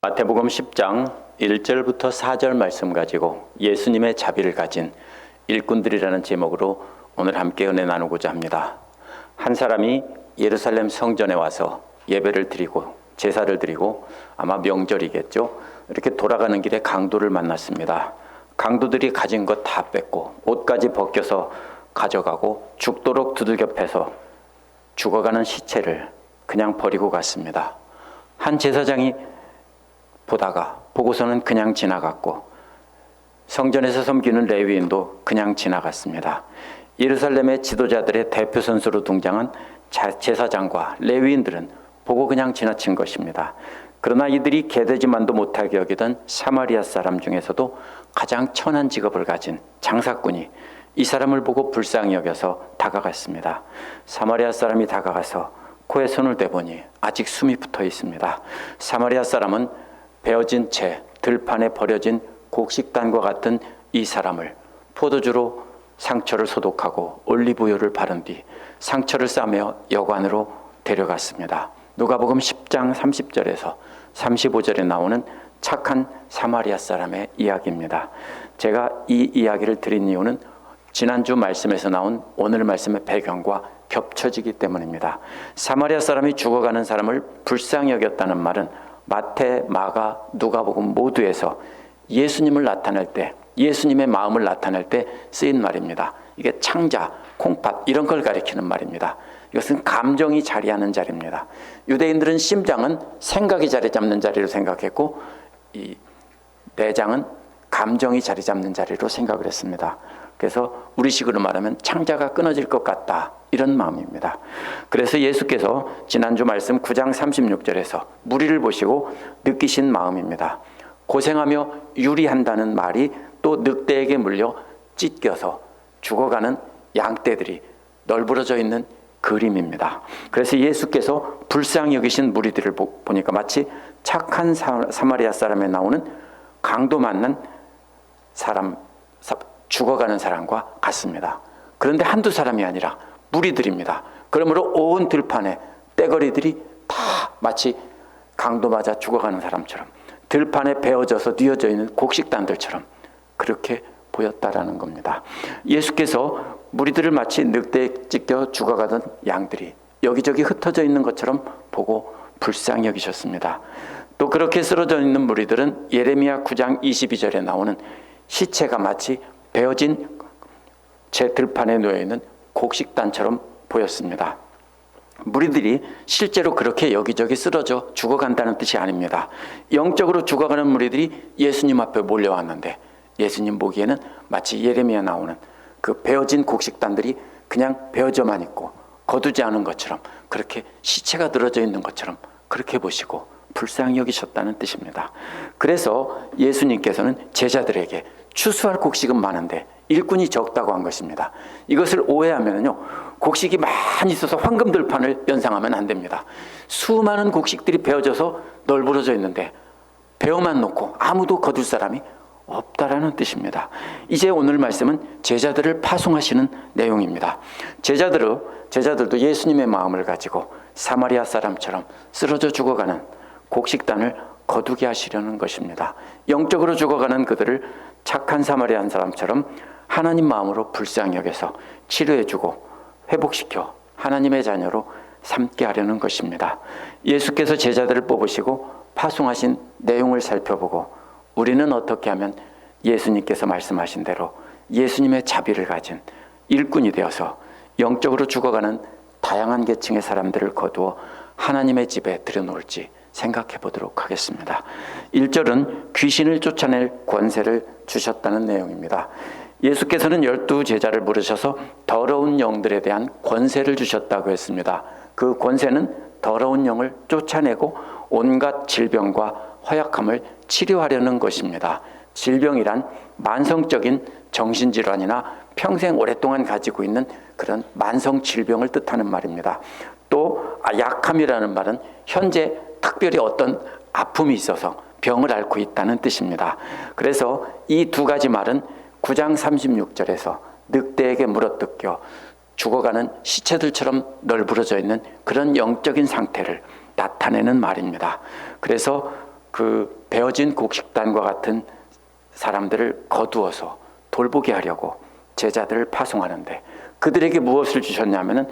마태복음 10장 1절부터 4절 말씀 가지고 예수님의 자비를 가진 일꾼들이라는 제목으로 오늘 함께 은혜 나누고자 합니다. 한 사람이 예루살렘 성전에 와서 예배를 드리고 제사를 드리고 아마 명절이겠죠. 이렇게 돌아가는 길에 강도를 만났습니다. 강도들이 가진 것 다 뺏고 옷까지 벗겨서 가져가고 죽도록 두들겨 패서 죽어가는 시체를 그냥 버리고 갔습니다. 한 제사장이 보고서는 그냥 지나갔고 성전에서 섬기는 레위인도 그냥 지나갔습니다. 예루살렘의 지도자들의 대표 선수로 등장한 제사장과 레위인들은 보고 그냥 지나친 것입니다. 그러나 이들이 개되지만도 못하게 여기던 사마리아 사람 중에서도 가장 천한 직업을 가진 장사꾼이 이 사람을 보고 불쌍히 여겨서 다가갔습니다. 사마리아 사람이 다가가서 코에 손을 대보니 아직 숨이 붙어 있습니다. 사마리아 사람은 베어진 채 들판에 버려진 곡식단과 같은 이 사람을 포도주로 상처를 소독하고 올리브유를 바른 뒤 상처를 싸매어 여관으로 데려갔습니다. 누가복음 10장 30절에서 35절에 나오는 착한 사마리아 사람의 이야기입니다. 제가 이 이야기를 드린 이유는 지난주 말씀에서 나온 오늘 말씀의 배경과 겹쳐지기 때문입니다. 사마리아 사람이 죽어가는 사람을 불쌍히 여겼다는 말은 마태, 마가, 누가복음 모두에서 예수님을 나타낼 때, 예수님의 마음을 나타낼 때 쓰인 말입니다. 이게 창자, 콩팥 이런 걸 가리키는 말입니다. 이것은 감정이 자리하는 자리입니다. 유대인들은 심장은 생각이 자리 잡는 자리로 생각했고 이 내장은 감정이 자리 잡는 자리로 생각을 했습니다. 그래서 우리식으로 말하면 창자가 끊어질 것 같다 이런 마음입니다. 그래서 예수께서 지난주 말씀 9장 36절에서 무리를 보시고 느끼신 마음입니다. 고생하며 유리한다는 말이 또 늑대에게 물려 찢겨서 죽어가는 양떼들이 널브러져 있는 그림입니다. 그래서 예수께서 불쌍히 여기신 무리들을 보니까 마치 착한 사마리아 사람에 나오는 강도 만난 사람, 죽어가는 사람과 같습니다. 그런데 한두 사람이 아니라 무리들입니다. 그러므로 온 들판에 떼거리들이 다 마치 강도 맞아 죽어가는 사람처럼 들판에 베어져서 뉘어져 있는 곡식단들처럼 그렇게 보였다라는 겁니다. 예수께서 무리들을 마치 늑대에 찢겨 죽어가던 양들이 여기저기 흩어져 있는 것처럼 보고 불쌍히 여기셨습니다. 또 그렇게 쓰러져 있는 무리들은 예레미야 9장 22절에 나오는 시체가 마치 베어진 제 들판에 놓여있는 곡식단처럼 보였습니다. 무리들이 실제로 그렇게 여기저기 쓰러져 죽어간다는 뜻이 아닙니다. 영적으로 죽어가는 무리들이 예수님 앞에 몰려왔는데 예수님 보기에는 마치 예레미야 나오는 그 베어진 곡식단들이 그냥 베어져만 있고 거두지 않은 것처럼 그렇게 시체가 늘어져 있는 것처럼 그렇게 보시고 불쌍히 여기셨다는 뜻입니다. 그래서 예수님께서는 제자들에게 추수할 곡식은 많은데 일꾼이 적다고 한 것입니다. 이것을 오해하면요, 곡식이 많이 있어서 황금들판을 연상하면 안 됩니다. 수많은 곡식들이 베어져서 널브러져 있는데 베어만 놓고 아무도 거둘 사람이 없다라는 뜻입니다. 이제 오늘 말씀은 제자들을 파송하시는 내용입니다. 제자들도 예수님의 마음을 가지고 사마리아 사람처럼 쓰러져 죽어가는 곡식단을 거두게 하시려는 것입니다. 영적으로 죽어가는 그들을 착한 사마리아 사람처럼 하나님 마음으로 불쌍히 여겨서 치료해주고 회복시켜 하나님의 자녀로 삼게 하려는 것입니다. 예수께서 제자들을 뽑으시고 파송하신 내용을 살펴보고 우리는 어떻게 하면 예수님께서 말씀하신 대로 예수님의 자비를 가진 일꾼이 되어서 영적으로 죽어가는 다양한 계층의 사람들을 거두어 하나님의 집에 들여놓을지 생각해 보도록 하겠습니다. 1절은 귀신을 쫓아낼 권세를 주셨다는 내용입니다. 예수께서는 12제자를 부르셔서 더러운 영들에 대한 권세를 주셨다고 했습니다. 그 권세는 더러운 영을 쫓아내고 온갖 질병과 허약함을 치료하려는 것입니다. 질병이란 만성적인 정신질환이나 평생 오랫동안 가지고 있는 그런 만성 질병을 뜻하는 말입니다. 또 약함이라는 말은 현재 특별히 어떤 아픔이 있어서 병을 앓고 있다는 뜻입니다. 그래서 이 두 가지 말은 9장 36절에서 늑대에게 물어뜯겨 죽어가는 시체들처럼 널브러져 있는 그런 영적인 상태를 나타내는 말입니다. 그래서 그 베어진 곡식단과 같은 사람들을 거두어서 돌보게 하려고 제자들을 파송하는데 그들에게 무엇을 주셨냐면은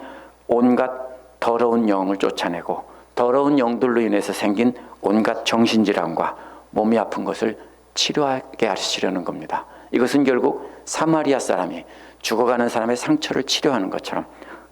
온갖 더러운 영을 쫓아내고 더러운 영들로 인해서 생긴 온갖 정신질환과 몸이 아픈 것을 치료하게 하시려는 겁니다. 이것은 결국 사마리아 사람이 죽어가는 사람의 상처를 치료하는 것처럼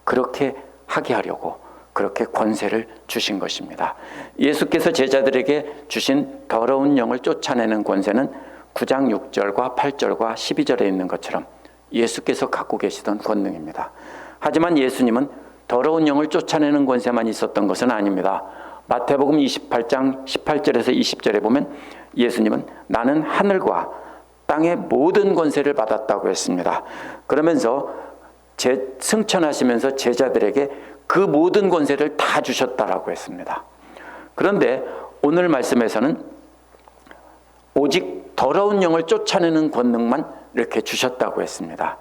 그렇게 하게 하려고 그렇게 권세를 주신 것입니다. 예수께서 제자들에게 주신 더러운 영을 쫓아내는 권세는 9장 6절과 8절과 12절에 있는 것처럼 예수께서 갖고 계시던 권능입니다. 하지만 예수님은 더러운 영을 쫓아내는 권세만 있었던 것은 아닙니다. 마태복음 28장 18절에서 20절에 보면 예수님은 나는 하늘과 땅의 모든 권세를 받았다고 했습니다. 그러면서 승천하시면서 제자들에게 그 모든 권세를 다 주셨다라고 했습니다. 그런데 오늘 말씀에서는 오직 더러운 영을 쫓아내는 권능만 이렇게 주셨다고 했습니다.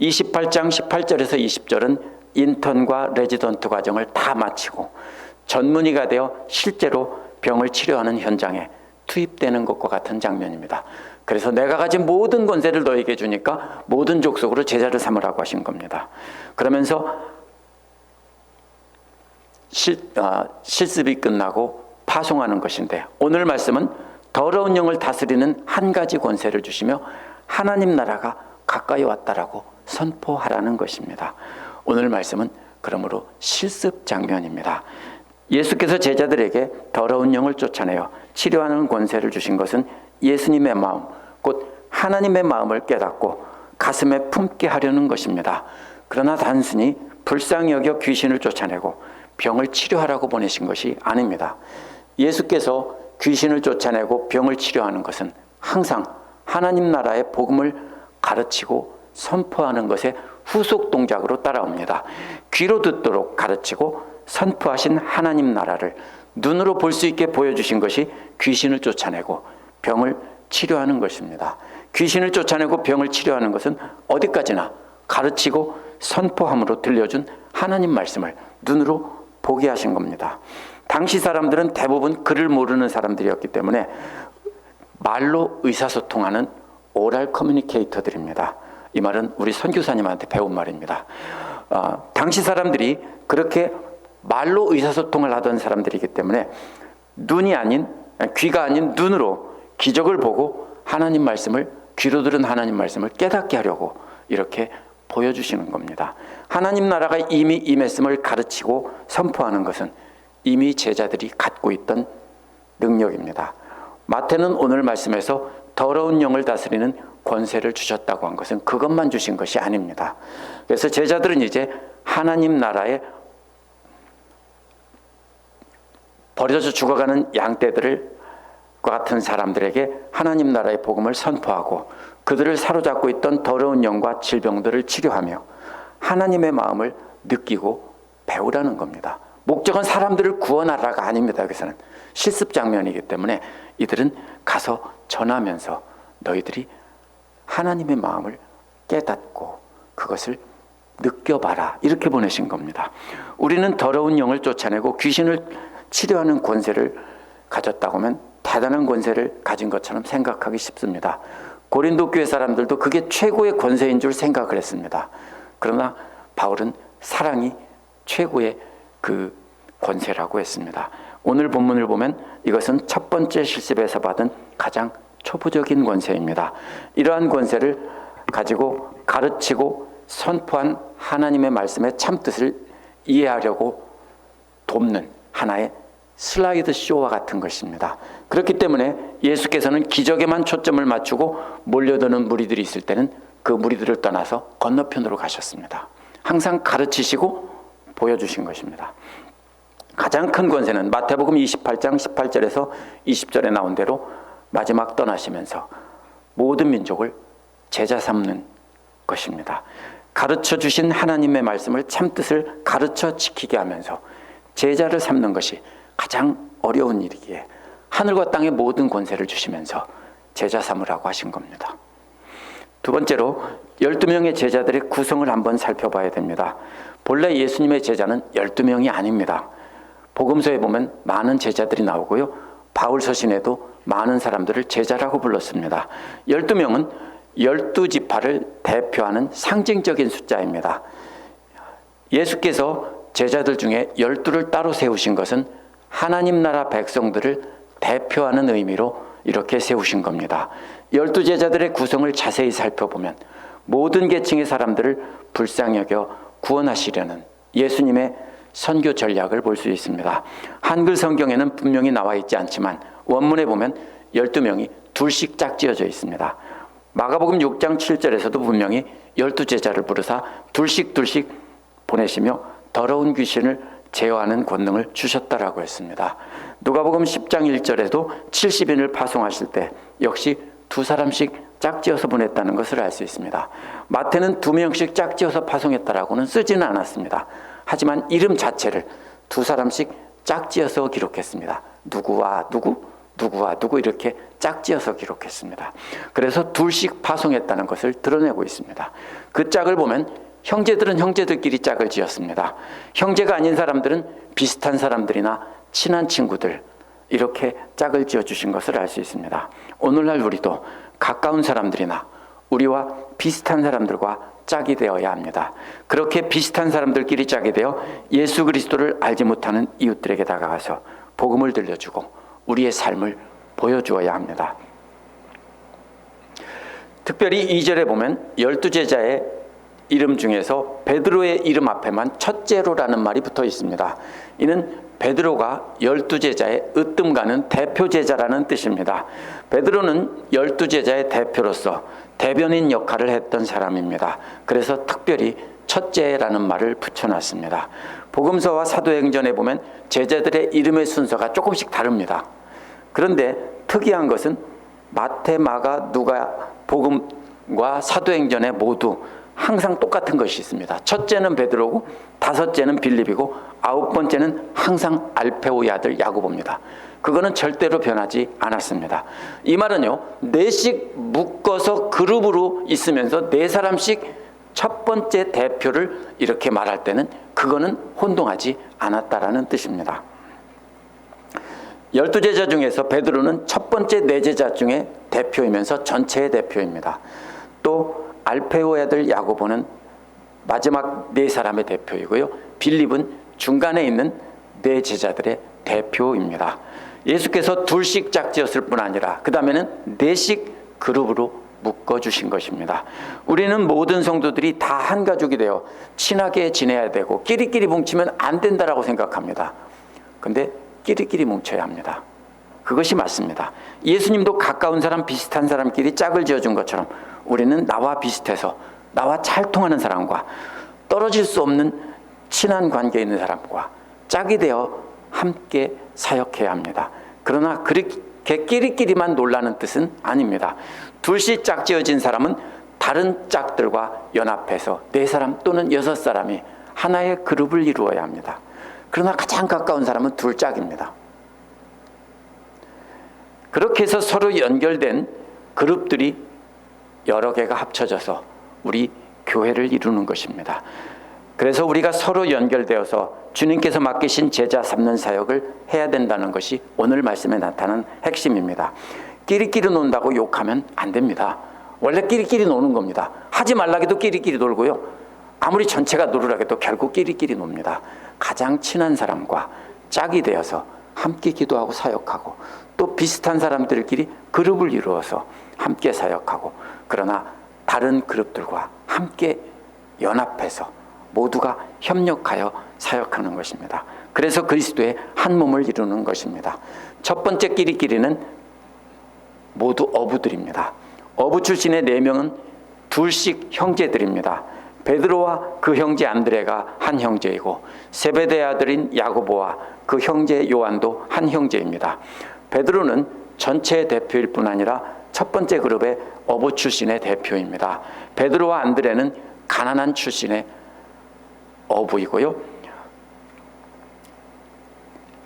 28장 18절에서 20절은 인턴과 레지던트 과정을 다 마치고 전문의가 되어 실제로 병을 치료하는 현장에 투입되는 것과 같은 장면입니다. 그래서 내가 가진 모든 권세를 너에게 주니까 모든 족속으로 제자를 삼으라고 하신 겁니다. 그러면서 실습이 끝나고 파송하는 것인데 오늘 말씀은 더러운 영을 다스리는 한 가지 권세를 주시며 하나님 나라가 가까이 왔다라고 선포하라는 것입니다. 오늘 말씀은 그러므로 실습 장면입니다. 예수께서 제자들에게 더러운 영을 쫓아내어 치료하는 권세를 주신 것은 예수님의 마음, 곧 하나님의 마음을 깨닫고 가슴에 품게 하려는 것입니다. 그러나 단순히 불쌍히 여겨 귀신을 쫓아내고 병을 치료하라고 보내신 것이 아닙니다. 예수께서 귀신을 쫓아내고 병을 치료하는 것은 항상 하나님 나라의 복음을 가르치고 선포하는 것의 후속 동작으로 따라옵니다. 귀로 듣도록 가르치고 선포하신 하나님 나라를 눈으로 볼 수 있게 보여주신 것이 귀신을 쫓아내고 병을 치료하는 것입니다. 귀신을 쫓아내고 병을 치료하는 것은 어디까지나 가르치고 선포함으로 들려준 하나님 말씀을 눈으로 보게 하신 겁니다. 당시 사람들은 대부분 글을 모르는 사람들이었기 때문에 말로 의사소통하는 오랄 커뮤니케이터들입니다. 이 말은 우리 선교사님한테 배운 말입니다. 당시 사람들이 그렇게 말로 의사소통을 하던 사람들이기 때문에 눈이 아닌 귀가 아닌 눈으로 기적을 보고 하나님 말씀을 귀로 들은 하나님 말씀을 깨닫게 하려고 이렇게 보여주시는 겁니다. 하나님 나라가 이미 임했음을 가르치고 선포하는 것은 이미 제자들이 갖고 있던 능력입니다. 마태는 오늘 말씀에서 더러운 영을 다스리는 권세를 주셨다고 한 것은 그것만 주신 것이 아닙니다. 그래서 제자들은 이제 하나님 나라에 버려져 죽어가는 양떼들을 같은 사람들에게 하나님 나라의 복음을 선포하고 그들을 사로잡고 있던 더러운 영과 질병들을 치료하며 하나님의 마음을 느끼고 배우라는 겁니다. 목적은 사람들을 구원하라가 아닙니다. 여기서는 실습 장면이기 때문에 이들은 가서 전하면서 너희들이 하나님의 마음을 깨닫고 그것을 느껴봐라 이렇게 보내신 겁니다. 우리는 더러운 영을 쫓아내고 귀신을 치료하는 권세를 가졌다고 하면 대단한 권세를 가진 것처럼 생각하기 쉽습니다. 고린도 교회 사람들도 그게 최고의 권세인 줄 생각을 했습니다. 그러나 바울은 사랑이 최고의 그 권세라고 했습니다. 오늘 본문을 보면 이것은 첫 번째 실습에서 받은 가장 초보적인 권세입니다. 이러한 권세를 가지고 가르치고 선포한 하나님의 말씀의 참뜻을 이해하려고 돕는 하나의 슬라이드 쇼와 같은 것입니다. 그렇기 때문에 예수께서는 기적에만 초점을 맞추고 몰려드는 무리들이 있을 때는 그 무리들을 떠나서 건너편으로 가셨습니다. 항상 가르치시고 보여주신 것입니다. 가장 큰 권세는 마태복음 28장 18절에서 20절에 나온 대로 마지막 떠나시면서 모든 민족을 제자 삼는 것입니다. 가르쳐 주신 하나님의 말씀을 참뜻을 가르쳐 지키게 하면서 제자를 삼는 것이 가장 어려운 일이기에 하늘과 땅의 모든 권세를 주시면서 제자 삼으라고 하신 겁니다. 두 번째로 12명의 제자들의 구성을 한번 살펴봐야 됩니다. 본래 예수님의 제자는 12명이 아닙니다. 복음서에 보면 많은 제자들이 나오고요. 바울 서신에도 많은 사람들을 제자라고 불렀습니다. 12명은 12지파를 대표하는 상징적인 숫자입니다. 예수께서 제자들 중에 12를 따로 세우신 것은 하나님 나라 백성들을 대표하는 의미로 이렇게 세우신 겁니다. 12제자들의 구성을 자세히 살펴보면 모든 계층의 사람들을 불쌍히 여겨 구원하시려는 예수님의 선교 전략을 볼 수 있습니다. 한글 성경에는 분명히 나와 있지 않지만 원문에 보면 12명이 둘씩 짝지어져 있습니다. 마가복음 6장 7절에서도 분명히 12제자를 부르사 둘씩 보내시며 더러운 귀신을 제어하는 권능을 주셨다라고 했습니다. 누가복음 10장 1절에도 70인을 파송하실 때 역시 2사람씩 짝지어서 보냈다는 것을 알 수 있습니다. 마태는 2명씩 짝지어서 파송했다라고는 쓰지는 않았습니다. 하지만 이름 자체를 2사람씩 짝지어서 기록했습니다. 누구와 누구, 누구와 누구 이렇게 짝지어서 기록했습니다. 그래서 둘씩 파송했다는 것을 드러내고 있습니다. 그 짝을 보면 형제들은 형제들끼리 짝을 지었습니다. 형제가 아닌 사람들은 비슷한 사람들이나 친한 친구들 이렇게 짝을 지어주신 것을 알 수 있습니다. 오늘날 우리도 가까운 사람들이나 우리와 비슷한 사람들과 짝이 되어야 합니다. 그렇게 비슷한 사람들끼리 짝이 되어 예수 그리스도를 알지 못하는 이웃들에게 다가가서 복음을 들려주고 우리의 삶을 보여주어야 합니다. 특별히 2절에 보면 12제자의 이름 중에서 베드로의 이름 앞에만 첫째로라는 말이 붙어 있습니다. 이는 베드로가 12제자의 으뜸가는 대표 제자라는 뜻입니다. 베드로는 12제자의 대표로서 대변인 역할을 했던 사람입니다. 그래서 특별히 첫째라는 말을 붙여놨습니다. 복음서와 사도행전에 보면 제자들의 이름의 순서가 조금씩 다릅니다. 그런데 특이한 것은 마태, 마가, 누가, 복음과 사도행전에 모두 항상 똑같은 것이 있습니다. 첫째는 베드로고 5째는 빌립이고 9번째는 항상 알페오의 아들 야고보입니다. 그거는 절대로 변하지 않았습니다. 이 말은요, 4씩 묶어서 그룹으로 있으면서 4사람씩 첫 번째 대표를 이렇게 말할 때는 그거는 혼동하지 않았다라는 뜻입니다. 12제자 중에서 베드로는 첫 번째 4제자 중에 대표이면서 전체의 대표입니다. 또 알페오의 아들 야고보는 마지막 4사람의 대표이고요. 빌립은 중간에 있는 4제자들의 대표입니다. 예수께서 둘씩 짝지었을 뿐 아니라 그 다음에는 4씩 그룹으로 묶어주신 것입니다. 우리는 모든 성도들이 다 한 가족이 되어 친하게 지내야 되고 끼리끼리 뭉치면 안 된다라고 생각합니다. 근데 끼리끼리 뭉쳐야 합니다. 그것이 맞습니다. 예수님도 가까운 사람, 비슷한 사람끼리 짝을 지어준 것처럼 우리는 나와 비슷해서 나와 잘 통하는 사람과 떨어질 수 없는 친한 관계에 있는 사람과 짝이 되어 함께 사역해야 합니다. 그러나 그렇게 끼리끼리만 놀라는 뜻은 아닙니다. 둘씩 짝지어진 사람은 다른 짝들과 연합해서 4사람 또는 6사람이 하나의 그룹을 이루어야 합니다. 그러나 가장 가까운 사람은 2짝입니다. 그렇게 해서 서로 연결된 그룹들이 여러 개가 합쳐져서 우리 교회를 이루는 것입니다. 그래서 우리가 서로 연결되어서 주님께서 맡기신 제자 삼는 사역을 해야 된다는 것이 오늘 말씀에 나타난 핵심입니다. 끼리끼리 논다고 욕하면 안 됩니다. 원래 끼리끼리 노는 겁니다. 하지 말라기도 끼리끼리 놀고요. 아무리 전체가 놀으라고 결국 끼리끼리 놉니다. 가장 친한 사람과 짝이 되어서 함께 기도하고 사역하고 또 비슷한 사람들끼리 그룹을 이루어서 함께 사역하고 그러나 다른 그룹들과 함께 연합해서 모두가 협력하여 사역하는 것입니다. 그래서 그리스도의 한 몸을 이루는 것입니다. 첫 번째 끼리끼리는 모두 어부들입니다. 어부 출신의 4명은 둘씩 형제들입니다. 베드로와 그 형제 안드레가 한 형제이고 세베대의 아들인 야고보와 그 형제 요한도 한 형제입니다. 베드로는 전체의 대표일 뿐 아니라 첫 번째 그룹의 어부 출신의 대표입니다. 베드로와 안드레는 가난한 출신의 어부이고요.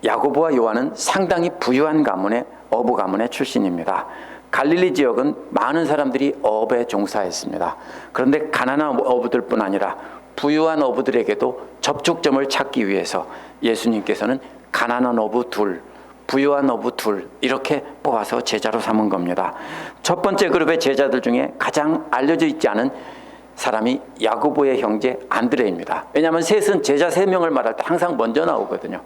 야고보와 요한은 상당히 부유한 가문의 어부 가문의 출신입니다. 갈릴리 지역은 많은 사람들이 어업에 종사했습니다. 그런데 가난한 어부들뿐 아니라 부유한 어부들에게도 접촉점을 찾기 위해서 예수님께서는 가난한 어부 2, 부유한 어부 둘 이렇게 뽑아서 제자로 삼은 겁니다. 첫 번째 그룹의 제자들 중에 가장 알려져 있지 않은 사람이 야고보의 형제 안드레입니다. 왜냐하면 셋은 제자 3명을 말할 때 항상 먼저 나오거든요.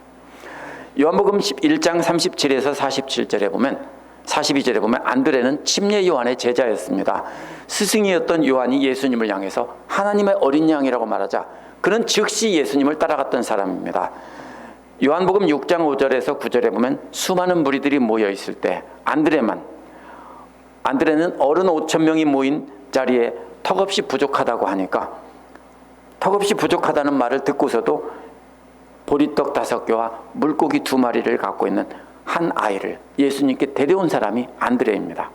요한복음 1장 37에서 47절에 보면 42절에 보면 안드레는 침례 요한의 제자였습니다. 스승이었던 요한이 예수님을 향해서 하나님의 어린 양이라고 말하자 그는 즉시 예수님을 따라갔던 사람입니다. 요한복음 6장 5절에서 9절에 보면 수많은 무리들이 모여 있을 때 안드레는 어른 5,000명이 모인 자리에 턱없이 부족하다고 하니까 턱없이 부족하다는 말을 듣고서도 보리떡 5개와 물고기 2마리를 갖고 있는 한 아이를 예수님께 데려온 사람이 안드레입니다.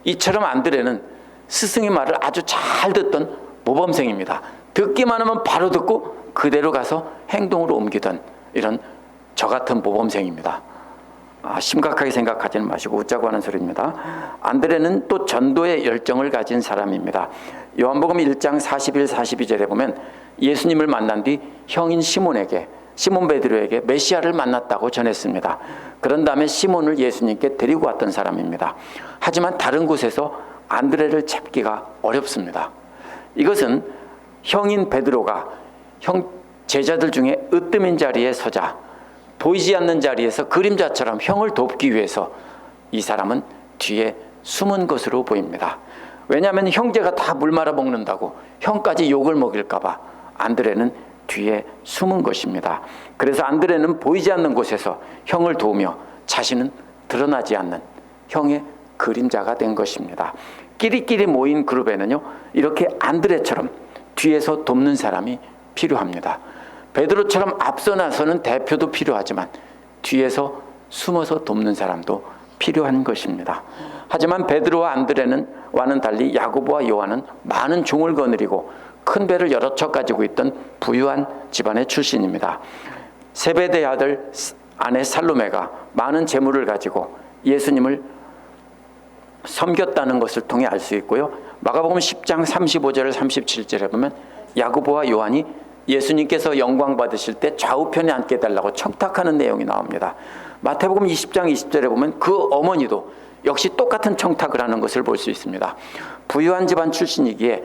이처럼 안드레는 스승의 말을 아주 잘 듣던 모범생입니다. 듣기만 하면 바로 듣고 그대로 가서 행동으로 옮기던 이런 저 같은 모범생입니다. 심각하게 생각하지는 마시고 웃자고 하는 소리입니다. 안드레는 또 전도의 열정을 가진 사람입니다. 요한복음 1장 41, 42절에 보면 예수님을 만난 뒤 형인 시몬 베드로에게 메시아를 만났다고 전했습니다. 그런 다음에 시몬을 예수님께 데리고 왔던 사람입니다. 하지만 다른 곳에서 안드레를 찾기가 어렵습니다. 이것은 형인 베드로가 형 제자들 중에 으뜸인 자리에 서자 보이지 않는 자리에서 그림자처럼 형을 돕기 위해서 이 사람은 뒤에 숨은 것으로 보입니다. 왜냐하면 형제가 다 물 말아 먹는다고 형까지 욕을 먹일까 봐 안드레는 뒤에 숨은 것입니다. 그래서 안드레는 보이지 않는 곳에서 형을 도우며 자신은 드러나지 않는 형의 그림자가 된 것입니다. 끼리끼리 모인 그룹에는요 이렇게 안드레처럼 뒤에서 돕는 사람이 필요합니다. 베드로처럼 앞서 나서는 대표도 필요하지만 뒤에서 숨어서 돕는 사람도 필요한 것입니다. 하지만 베드로와 안드레와는 달리 야고보와 요한은 많은 종을 거느리고 큰 배를 여러 척 가지고 있던 부유한 집안의 출신입니다. 세베대의 아들 아내 살로메가 많은 재물을 가지고 예수님을 섬겼다는 것을 통해 알 수 있고요. 마가복음 10장 35절 37절에 보면 야고보와 요한이 예수님께서 영광 받으실 때 좌우편에 앉게 해달라고 청탁하는 내용이 나옵니다. 마태복음 20장 20절에 보면 그 어머니도 역시 똑같은 청탁을 하는 것을 볼 수 있습니다. 부유한 집안 출신이기에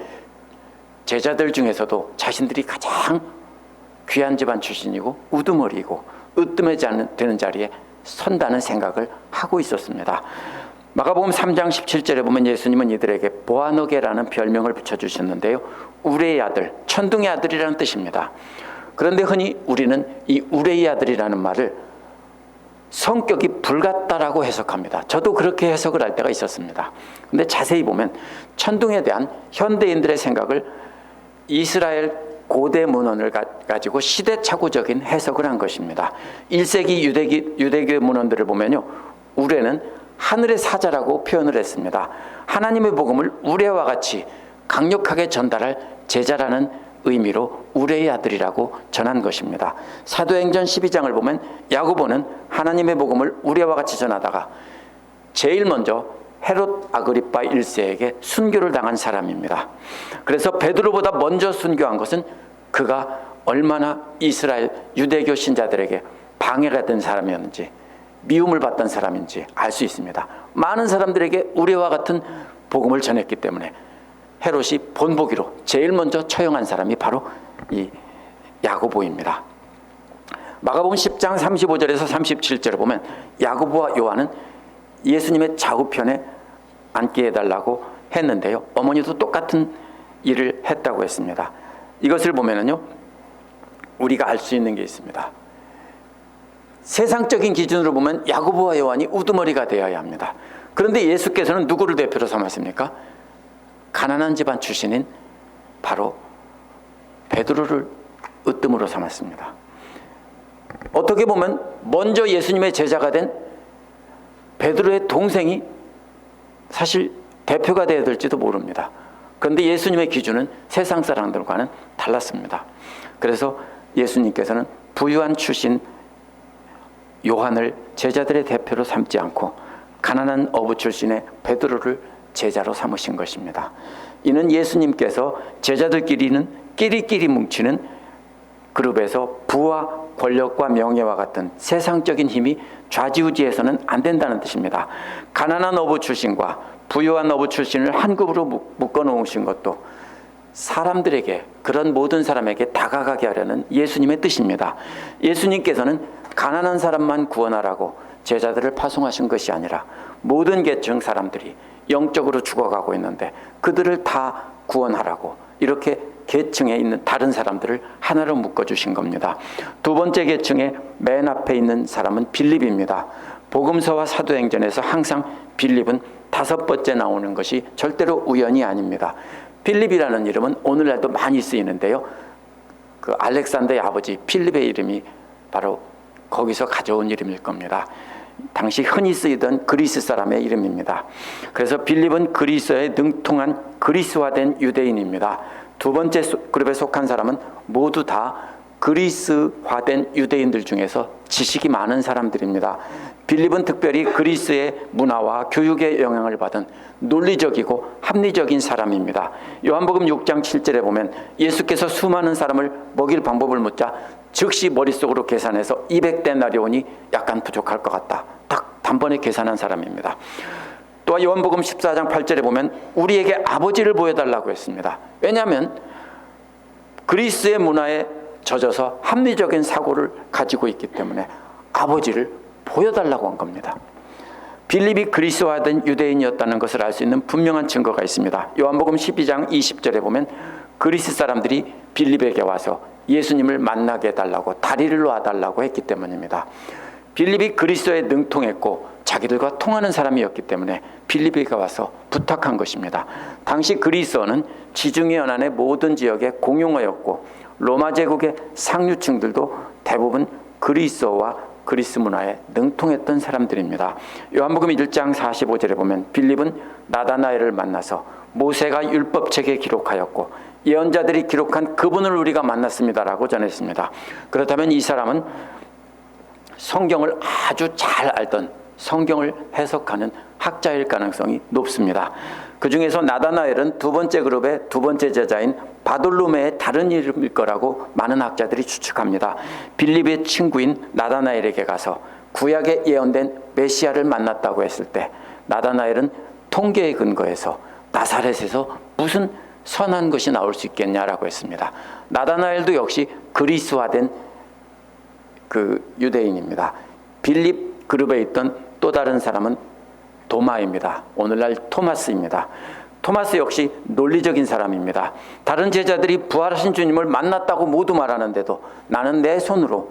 제자들 중에서도 자신들이 가장 귀한 집안 출신이고 우두머리이고 으뜸해야 되는 자리에 선다는 생각을 하고 있었습니다. 마가복음 3장 17절에 보면 예수님은 이들에게 보아너게라는 별명을 붙여주셨는데요. 우레의 아들, 천둥의 아들이라는 뜻입니다. 그런데 흔히 우리는 이 우레의 아들이라는 말을 성격이 불같다라고 해석합니다. 저도 그렇게 해석을 할 때가 있었습니다. 근데 자세히 보면 천둥에 대한 현대인들의 생각을 이스라엘 고대 문헌을 가지고 시대착오적인 해석을 한 것입니다. 1세기 유대교 문헌들을 보면요, 우레는 하늘의 사자라고 표현을 했습니다. 하나님의 복음을 우레와 같이 강력하게 전달할 제자라는 의미로 우레의 아들이라고 전한 것입니다. 사도행전 12장을 보면 야고보는 하나님의 복음을 우레와 같이 전하다가 제일 먼저 헤롯 아그리파 1세에게 순교를 당한 사람입니다. 그래서 베드로보다 먼저 순교한 것은 그가 얼마나 이스라엘 유대교 신자들에게 방해가 된 사람이었는지, 미움을 받던 사람인지 알 수 있습니다. 많은 사람들에게 우레와 같은 복음을 전했기 때문에 헤롯이 본보기로 제일 먼저 처형한 사람이 바로 이 야고보입니다. 마가복음 10장 35절에서 37절을 보면 야고보와 요한은 예수님의 좌우편에 앉게 해달라고 했는데요, 어머니도 똑같은 일을 했다고 했습니다. 이것을 보면은요, 우리가 알 수 있는 게 있습니다. 세상적인 기준으로 보면 야고보와 요한이 우두머리가 되어야 합니다. 그런데 예수께서는 누구를 대표로 삼았습니까? 가난한 집안 출신인 바로 베드로를 으뜸으로 삼았습니다. 어떻게 보면 먼저 예수님의 제자가 된 베드로의 동생이 사실 대표가 되어야 될지도 모릅니다. 그런데 예수님의 기준은 세상 사람들과는 달랐습니다. 그래서 예수님께서는 부유한 출신 요한을 제자들의 대표로 삼지 않고 가난한 어부 출신의 베드로를 제자로 삼으신 것입니다. 이는 예수님께서 제자들끼리는 끼리끼리 뭉치는 그룹에서 부와 권력과 명예와 같은 세상적인 힘이 좌지우지해서는 안 된다는 뜻입니다. 가난한 어부 출신과 부유한 어부 출신을 한 그룹으로 묶어 놓으신 것도 사람들에게, 그런 모든 사람에게 다가가게 하려는 예수님의 뜻입니다. 예수님께서는 가난한 사람만 구원하라고 제자들을 파송하신 것이 아니라 모든 계층 사람들이 영적으로 죽어가고 있는데 그들을 다 구원하라고 이렇게 계층에 있는 다른 사람들을 하나로 묶어주신 겁니다. 두 번째 계층에 맨 앞에 있는 사람은 빌립입니다. 복음서와 사도행전에서 항상 빌립은 5번째 나오는 것이 절대로 우연이 아닙니다. 빌립이라는 이름은 오늘날도 많이 쓰이는데요. 그 알렉산더의 아버지 필립의 이름이 바로 거기서 가져온 이름일 겁니다. 당시 흔히 쓰이던 그리스 사람의 이름입니다. 그래서 빌립은 그리스어에 능통한 그리스화된 유대인입니다. 두 번째 그룹에 속한 사람은 모두 다 그리스화된 유대인들 중에서 지식이 많은 사람들입니다. 빌립은 특별히 그리스의 문화와 교육의 영향을 받은 논리적이고 합리적인 사람입니다. 요한복음 6장 7절에 보면 예수께서 수많은 사람을 먹일 방법을 묻자 즉시 머릿속으로 계산해서 200데나리온이 약간 부족할 것 같다. 딱 단번에 계산한 사람입니다. 또 요한복음 14장 8절에 보면 우리에게 아버지를 보여달라고 했습니다. 왜냐하면 그리스의 문화에 젖어서 합리적인 사고를 가지고 있기 때문에 아버지를 보여달라고 한 겁니다. 빌립이 그리스화된 유대인이었다는 것을 알 수 있는 분명한 증거가 있습니다. 요한복음 12장 20절에 보면 그리스 사람들이 빌립에게 와서 예수님을 만나게 해달라고 다리를 놔달라고 했기 때문입니다. 빌립이 그리스도에 능통했고 자기들과 통하는 사람이었기 때문에 빌립에게 와서 부탁한 것입니다. 당시 그리스어는 지중해 연안의 모든 지역의 공용어였고 로마 제국의 상류층들도 대부분 그리스어와 그리스 문화에 능통했던 사람들입니다. 요한복음 1장 45절에 보면 빌립은 나다나엘을 만나서 모세가 율법책에 기록하였고 예언자들이 기록한 그분을 우리가 만났습니다라고 전했습니다. 그렇다면 이 사람은 성경을 아주 잘 알던, 성경을 해석하는 학자일 가능성이 높습니다. 그 중에서 나다나엘은 두 번째 그룹의 두 번째 제자인 바돌로메의 다른 이름일 거라고 많은 학자들이 추측합니다. 빌립의 친구인 나다나엘에게 가서 구약에 예언된 메시아를 만났다고 했을 때 나다나엘은 통계에 근거해서 나사렛에서 무슨 선한 것이 나올 수 있겠냐라고 했습니다. 나다나엘도 역시 그리스화된 그 유대인입니다. 빌립 그룹에 있던 또 다른 사람은 도마입니다. 오늘날 토마스입니다. 토마스 역시 논리적인 사람입니다. 다른 제자들이 부활하신 주님을 만났다고 모두 말하는데도 나는 내 손으로,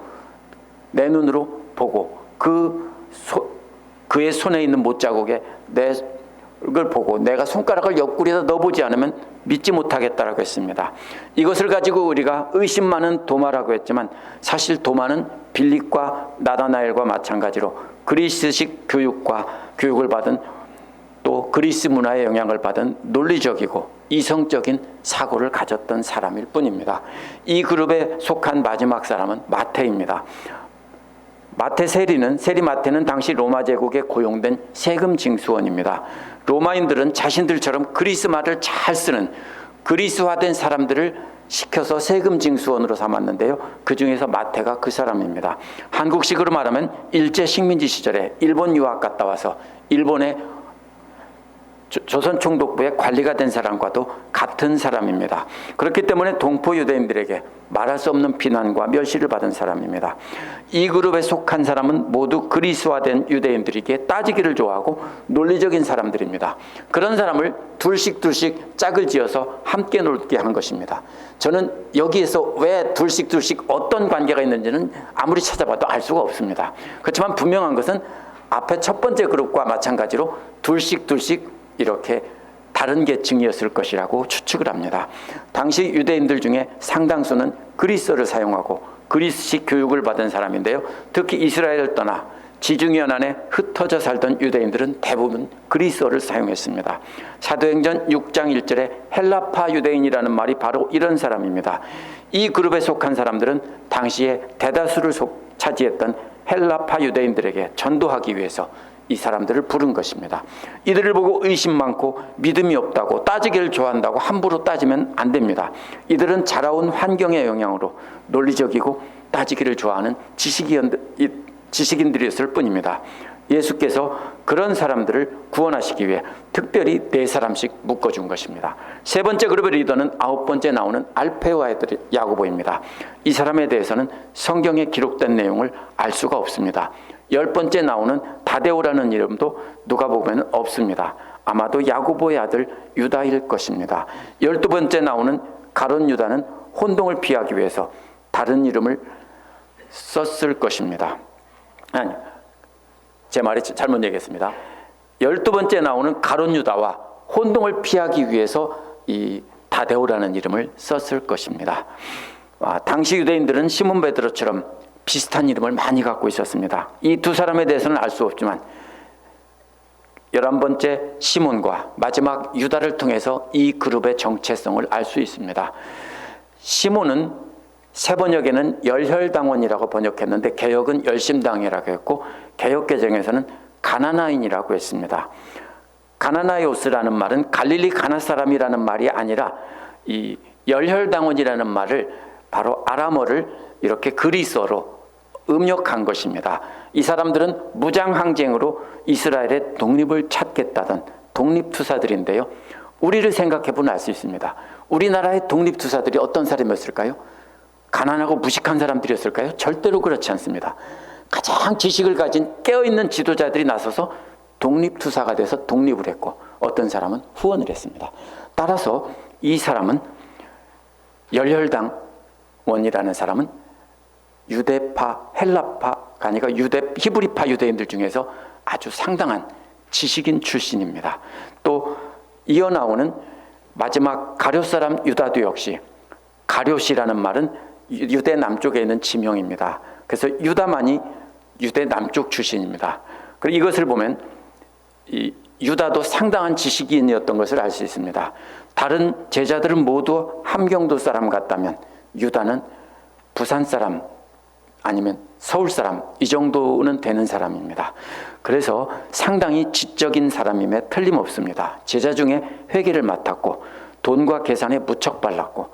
내 눈으로 보고 그의 손에 있는 못자국에 걸 보고 내가 손가락을 옆구리에다 넣어보지 않으면 믿지 못하겠다라고 했습니다. 이것을 가지고 우리가 의심 많은 도마라고 했지만 사실 도마는 빌립과 나다나엘과 마찬가지로 그리스식 교육을 받은 또 그리스 문화의 영향을 받은 논리적이고 이성적인 사고를 가졌던 사람일 뿐입니다. 이 그룹에 속한 마지막 사람은 마태입니다. 세리 마태는 당시 로마 제국에 고용된 세금 징수원입니다. 로마인들은 자신들처럼 그리스 말을 잘 쓰는 그리스화된 사람들을 시켜서 세금 징수원으로 삼았는데요. 그 중에서 마태가 그 사람입니다. 한국식으로 말하면 일제 식민지 시절에 일본 유학 갔다 와서 일본의 조선 총독부의 관리가 된 사람과도 같은 사람입니다. 그렇기 때문에 동포 유대인들에게 말할 수 없는 비난과 멸시를 받은 사람입니다. 이 그룹에 속한 사람은 모두 그리스화된 유대인들에게 따지기를 좋아하고 논리적인 사람들입니다. 그런 사람을 둘씩 짝을 지어서 함께 놀게 한 것입니다. 저는 여기에서 왜 둘씩 어떤 관계가 있는지는 아무리 찾아봐도 알 수가 없습니다. 그렇지만 분명한 것은 앞에 첫 번째 그룹과 마찬가지로 둘씩 이렇게 다른 계층이었을 것이라고 추측을 합니다. 당시 유대인들 중에 상당수는 그리스어를 사용하고 그리스식 교육을 받은 사람인데요. 특히 이스라엘을 떠나 지중해 연안에 흩어져 살던 유대인들은 대부분 그리스어를 사용했습니다. 사도행전 6장 1절에 헬라파 유대인이라는 말이 바로 이런 사람입니다. 이 그룹에 속한 사람들은 당시에 대다수를 차지했던 헬라파 유대인들에게 전도하기 위해서 이 사람들을 부른 것입니다. 이들을 보고 의심 많고 믿음이 없다고, 따지기를 좋아한다고 함부로 따지면 안 됩니다. 이들은 자라온 환경의 영향으로 논리적이고 따지기를 좋아하는 지식인들이었을 뿐입니다. 예수께서 그런 사람들을 구원하시기 위해 특별히 4사람씩 묶어준 것입니다. 세 번째 그룹의 리더는 9번째 나오는 알페오의 아들 야고보입니다. 이 사람에 대해서는 성경에 기록된 내용을 알 수가 없습니다. 10번째 나오는 다데오라는 이름도 누가복음에는 없습니다. 아마도 야고보의 아들 유다일 것입니다. 12번째 나오는 가룟 유다는 혼동을 피하기 위해서 다른 이름을 썼을 것입니다. 아니, 제 말이 잘못 얘기했습니다. 12번째 나오는 가룟 유다와 혼동을 피하기 위해서 이 다데오라는 이름을 썼을 것입니다. 당시 유대인들은 시몬 베드로처럼 비슷한 이름을 많이 갖고 있었습니다. 이 2사람에 대해서는 알 수 없지만 11번째 시몬과 마지막 유다를 통해서 이 그룹의 정체성을 알 수 있습니다. 시몬은 세번역에는 열혈당원이라고 번역했는데 개역은 열심당이라고 했고 개역개정에서는 가나나인이라고 했습니다. 가나나이오스라는 말은 갈릴리 가나 사람이라는 말이 아니라 이 열혈당원이라는 말을 바로 아람어를 이렇게 그리스어로 음역한 것입니다. 이 사람들은 무장항쟁으로 이스라엘의 독립을 찾겠다던 독립투사들인데요. 우리를 생각해보면 알 수 있습니다. 우리나라의 독립투사들이 어떤 사람이었을까요? 가난하고 무식한 사람들이었을까요? 절대로 그렇지 않습니다. 가장 지식을 가진 깨어있는 지도자들이 나서서 독립투사가 돼서 독립을 했고 어떤 사람은 후원을 했습니다. 따라서 이 사람은 열혈당원이라는 사람은 유대파, 헬라파가 아니라 히브리파 유대인들 중에서 아주 상당한 지식인 출신입니다. 또 이어 나오는 마지막 가룟 사람 유다도 역시 가룟이라는 말은 유대 남쪽에 있는 지명입니다. 그래서 유다만이 유대 남쪽 출신입니다. 그리고 이것을 보면 이 유다도 상당한 지식인이었던 것을 알 수 있습니다. 다른 제자들은 모두 함경도 사람 같다면 유다는 부산 사람 아니면 서울 사람 이 정도는 되는 사람입니다. 그래서 상당히 지적인 사람임에 틀림없습니다. 제자 중에 회계를 맡았고 돈과 계산에 무척 빨랐고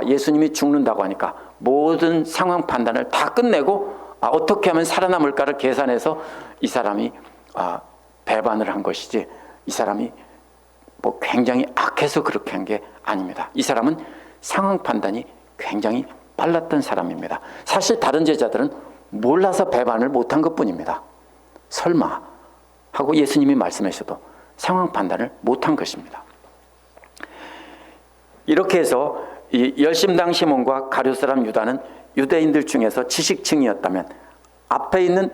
예수님이 죽는다고 하니까 모든 상황 판단을 다 끝내고 어떻게 하면 살아남을까를 계산해서 이 사람이 배반을 한 것이지 이 사람이 뭐 굉장히 악해서 그렇게 한 게 아닙니다. 이 사람은 상황 판단이 굉장히 빨랐던 사람입니다. 사실 다른 제자들은 몰라서 배반을 못한 것뿐입니다. 설마 하고 예수님이 말씀하셔도 상황 판단을 못한 것입니다. 이렇게 해서 이 열심당 시몬과 가룟 사람 유다는 유대인들 중에서 지식층이었다면 앞에 있는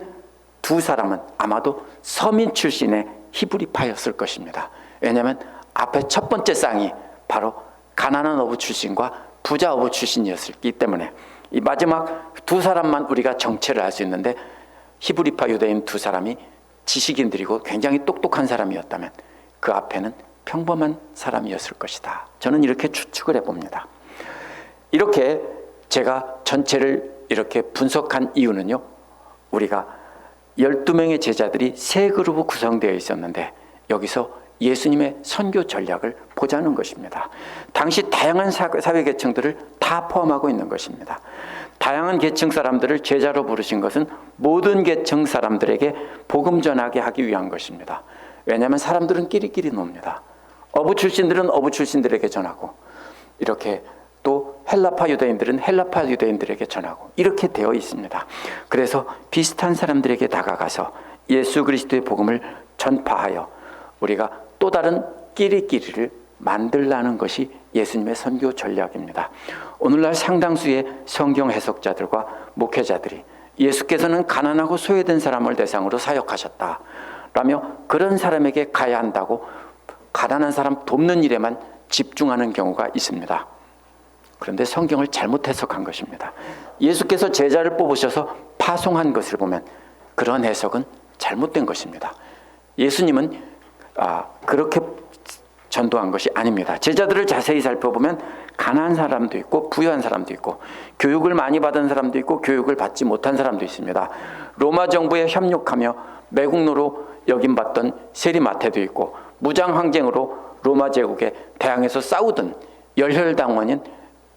2사람은 아마도 서민 출신의 히브리파였을 것입니다. 왜냐하면 앞에 첫 번째 쌍이 바로 가난한 어부 출신과 부자 어부 출신이었기 때문에 이 마지막 2사람만 우리가 정체를 알 수 있는데 히브리파 유대인 2사람이 지식인들이고 굉장히 똑똑한 사람이었다면 그 앞에는 평범한 사람이었을 것이다. 저는 이렇게 추측을 해봅니다. 이렇게 제가 전체를 이렇게 분석한 이유는요. 우리가 12명의 제자들이 3그룹으로 구성되어 있었는데 여기서 예수님의 선교 전략을 보자는 것입니다. 당시 다양한 사회 계층들을 다 포함하고 있는 것입니다. 다양한 계층 사람들을 제자로 부르신 것은 모든 계층 사람들에게 복음 전하게 하기 위한 것입니다. 왜냐하면 사람들은 끼리끼리 놉니다. 어부 출신들은 어부 출신들에게 전하고 이렇게 또 헬라파 유대인들은 헬라파 유대인들에게 전하고 이렇게 되어 있습니다. 그래서 비슷한 사람들에게 다가가서 예수 그리스도의 복음을 전파하여 우리가 또 다른 끼리끼리를 만들라는 것이 예수님의 선교 전략입니다. 오늘날 상당수의 성경 해석자들과 목회자들이 예수께서는 가난하고 소외된 사람을 대상으로 사역하셨다라며 그런 사람에게 가야 한다고 가난한 사람 돕는 일에만 집중하는 경우가 있습니다. 그런데 성경을 잘못 해석한 것입니다. 예수께서 제자를 뽑으셔서 파송한 것을 보면 그런 해석은 잘못된 것입니다. 예수님은 그렇게 전도한 것이 아닙니다. 제자들을 자세히 살펴보면 가난한 사람도 있고 부유한 사람도 있고 교육을 많이 받은 사람도 있고 교육을 받지 못한 사람도 있습니다. 로마 정부에 협력하며 매국노로 여김받던 세리마태도 있고, 무장항쟁으로 로마 제국에 대항해서 싸우던 열혈당원인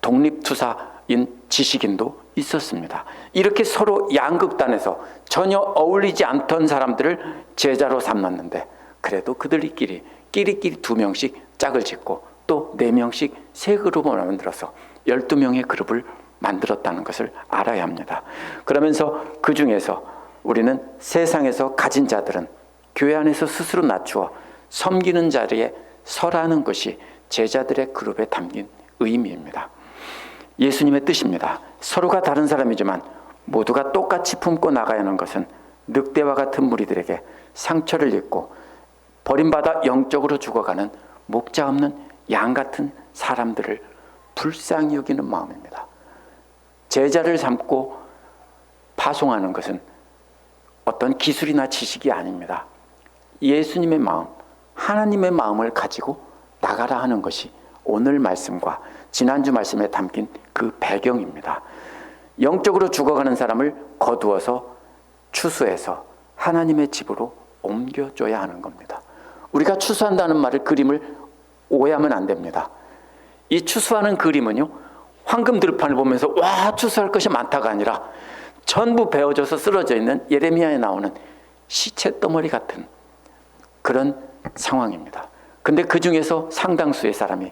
독립투사인 지식인도 있었습니다. 이렇게 서로 양극단에서 전혀 어울리지 않던 사람들을 제자로 삼았는데, 그래도 그들끼리 끼리끼리 2명씩 짝을 짓고 또 4명씩 세 그룹을 만들어서 12명의 그룹을 만들었다는 것을 알아야 합니다. 그러면서 그 중에서 우리는 세상에서 가진 자들은 교회 안에서 스스로 낮추어 섬기는 자리에 서라는 것이 제자들의 그룹에 담긴 의미입니다. 예수님의 뜻입니다. 서로가 다른 사람이지만 모두가 똑같이 품고 나가야 하는 것은 늑대와 같은 무리들에게 상처를 입고 버림받아 영적으로 죽어가는 목자 없는 양 같은 사람들을 불쌍히 여기는 마음입니다. 제자를 삼고 파송하는 것은 어떤 기술이나 지식이 아닙니다. 예수님의 마음, 하나님의 마음을 가지고 나가라 하는 것이 오늘 말씀과 지난주 말씀에 담긴 그 배경입니다. 영적으로 죽어가는 사람을 거두어서 추수해서 하나님의 집으로 옮겨줘야 하는 겁니다. 우리가 추수한다는 말을, 그림을 오해하면 안 됩니다. 이 추수하는 그림은요, 황금 들판을 보면서 와 추수할 것이 많다가 아니라 전부 베어져서 쓰러져 있는 예레미야에 나오는 시체 덩어리 같은 그런 상황입니다. 근데 그 중에서 상당수의 사람이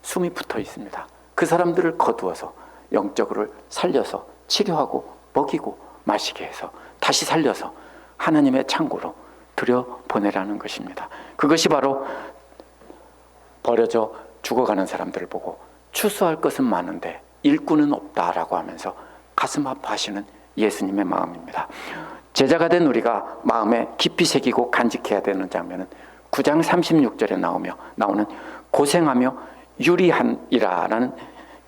숨이 붙어 있습니다. 그 사람들을 거두어서 영적으로 살려서 치료하고 먹이고 마시게 해서 다시 살려서 하나님의 창고로 들여보내라는 것입니다. 그것이 바로 버려져 죽어가는 사람들을 보고 추수할 것은 많은데 일꾼은 없다라고 하면서 가슴 아파하시는 예수님의 마음입니다. 제자가 된 우리가 마음에 깊이 새기고 간직해야 되는 장면은 9장 36절에 나오는 고생하며 유리한이라는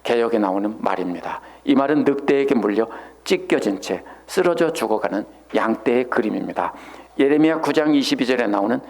개역에 나오는 말입니다. 이 말은 늑대에게 물려 찢겨진 채 쓰러져 죽어가는 양떼의 그림입니다. 예레미야 9장 22절에 나오는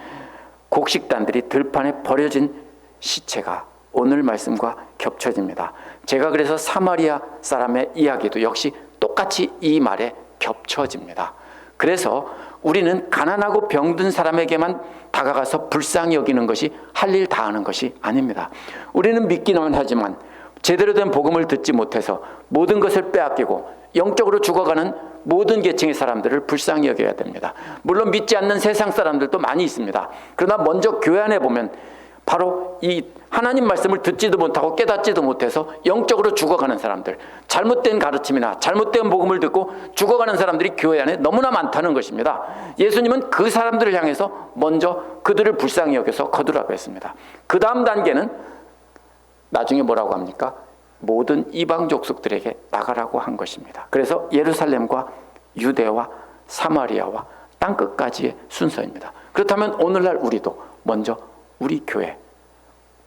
곡식단들이 들판에 버려진 시체가 오늘 말씀과 겹쳐집니다. 제가 그래서 사마리아 사람의 이야기도 역시 똑같이 이 말에 겹쳐집니다. 그래서 우리는 가난하고 병든 사람에게만 다가가서 불쌍히 여기는 것이 할 일 다 하는 것이 아닙니다. 우리는 믿기만 하지만 제대로 된 복음을 듣지 못해서 모든 것을 빼앗기고 영적으로 죽어가는 모든 계층의 사람들을 불쌍히 여겨야 됩니다. 물론 믿지 않는 세상 사람들도 많이 있습니다. 그러나 먼저 교회 안에 보면 바로 이 하나님 말씀을 듣지도 못하고 깨닫지도 못해서 영적으로 죽어가는 사람들, 잘못된 가르침이나 잘못된 복음을 듣고 죽어가는 사람들이 교회 안에 너무나 많다는 것입니다. 예수님은 그 사람들을 향해서 먼저 그들을 불쌍히 여겨서 거두라고 했습니다. 그 다음 단계는 나중에 뭐라고 합니까? 모든 이방 족속들에게 나가라고 한 것입니다. 그래서 예루살렘과 유대와 사마리아와 땅끝까지의 순서입니다. 그렇다면 오늘날 우리도 먼저 우리 교회,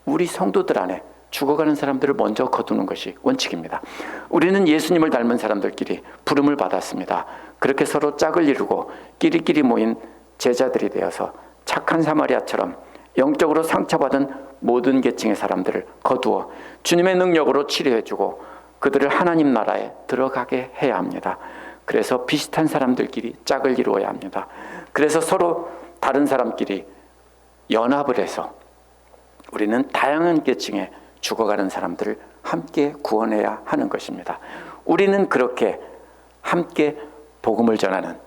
우리 성도들 안에 죽어가는 사람들을 먼저 거두는 것이 원칙입니다. 우리는 예수님을 닮은 사람들끼리 부름을 받았습니다. 그렇게 서로 짝을 이루고 끼리끼리 모인 제자들이 되어서 착한 사마리아처럼 영적으로 상처받은 모든 계층의 사람들을 거두어 주님의 능력으로 치료해주고 그들을 하나님 나라에 들어가게 해야 합니다. 그래서 비슷한 사람들끼리 짝을 이루어야 합니다. 그래서 서로 다른 사람끼리 연합을 해서 우리는 다양한 계층에 죽어가는 사람들을 함께 구원해야 하는 것입니다. 우리는 그렇게 함께 복음을 전하는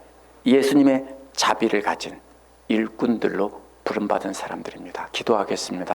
예수님의 자비를 가진 일꾼들로 부름받은 사람들입니다. 기도하겠습니다.